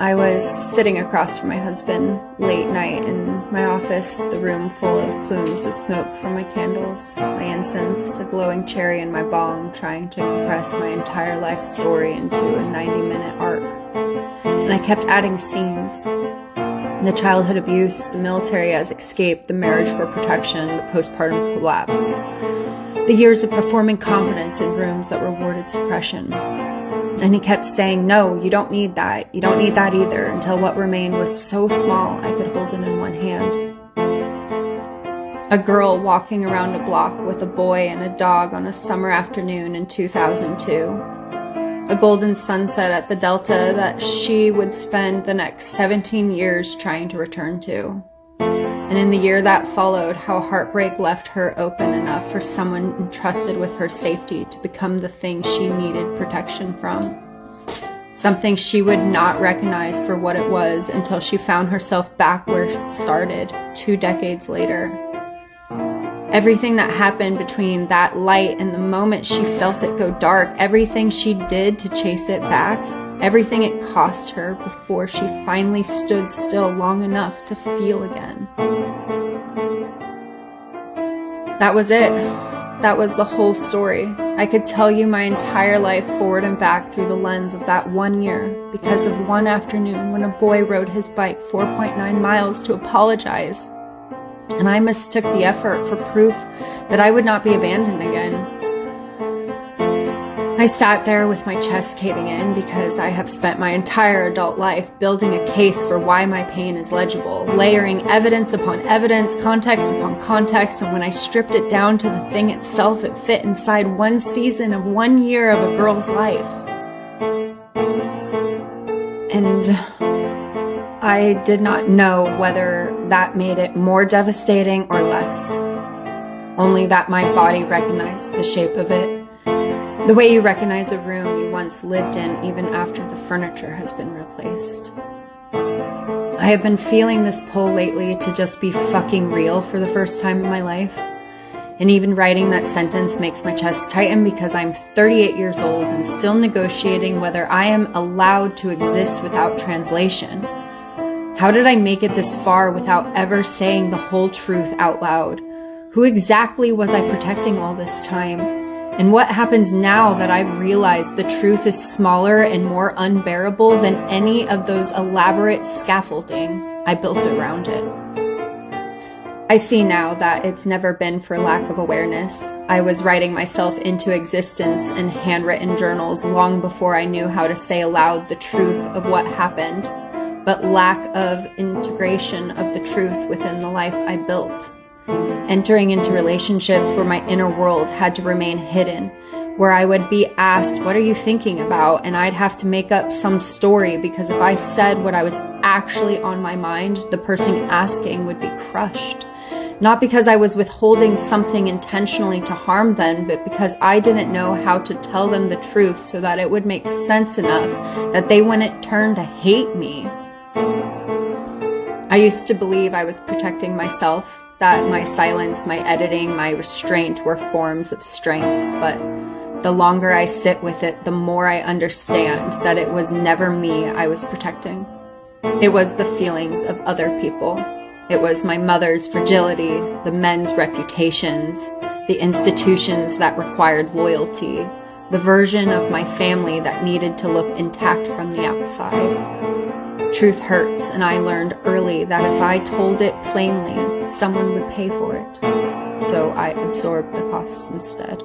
I was sitting across from my husband late night in my office, the room full of plumes of smoke from my candles, my incense, a glowing cherry, and my bong, trying to compress my entire life story into a 90-minute arc. And I kept adding scenes. The childhood abuse, the military as escape, the marriage for protection, the postpartum collapse. The years of performing competence in rooms that rewarded suppression. And he kept saying, no, you don't need that. You don't need that either, until what remained was so small I could hold it in one hand. A girl walking around a block with a boy and a dog on a summer afternoon in 2002. A golden sunset at the Delta that she would spend the next 17 years trying to return to. And in the year that followed, how heartbreak left her open enough for someone entrusted with her safety to become the thing she needed protection from. Something she would not recognize for what it was until she found herself back where it started 2 decades later. Everything that happened between that light and the moment she felt it go dark, everything she did to chase it back, everything it cost her before she finally stood still long enough to feel again. That was it. That was the whole story. I could tell you my entire life forward and back through the lens of that 1 year because of one afternoon when a boy rode his bike 4.9 miles to apologize. And I mistook the effort for proof that I would not be abandoned again. I sat there with my chest caving in because I have spent my entire adult life building a case for why my pain is legible, layering evidence upon evidence, context upon context, and when I stripped it down to the thing itself, it fit inside one season of 1 year of a girl's life. And I did not know whether that made it more devastating or less. Only that my body recognized the shape of it. The way you recognize a room you once lived in even after the furniture has been replaced. I have been feeling this pull lately to just be fucking real for the first time in my life. And even writing that sentence makes my chest tighten because I'm 38 years old and still negotiating whether I am allowed to exist without translation. How did I make it this far without ever saying the whole truth out loud? Who exactly was I protecting all this time? And what happens now that I've realized the truth is smaller and more unbearable than any of those elaborate scaffolding I built around it? I see now that it's never been for lack of awareness. I was writing myself into existence in handwritten journals long before I knew how to say aloud the truth of what happened, but lack of integration of the truth within the life I built. Entering into relationships where my inner world had to remain hidden, where I would be asked, what are you thinking about? And I'd have to make up some story because if I said what I was actually on my mind, the person asking would be crushed. Not because I was withholding something intentionally to harm them, but because I didn't know how to tell them the truth so that it would make sense enough that they wouldn't turn to hate me. I used to believe I was protecting myself, that my silence, my editing, my restraint were forms of strength, but the longer I sit with it, the more I understand that it was never me I was protecting. It was the feelings of other people. It was my mother's fragility, the men's reputations, the institutions that required loyalty, the version of my family that needed to look intact from the outside. Truth hurts, and I learned early that if I told it plainly, someone would pay for it. So I absorbed the cost instead.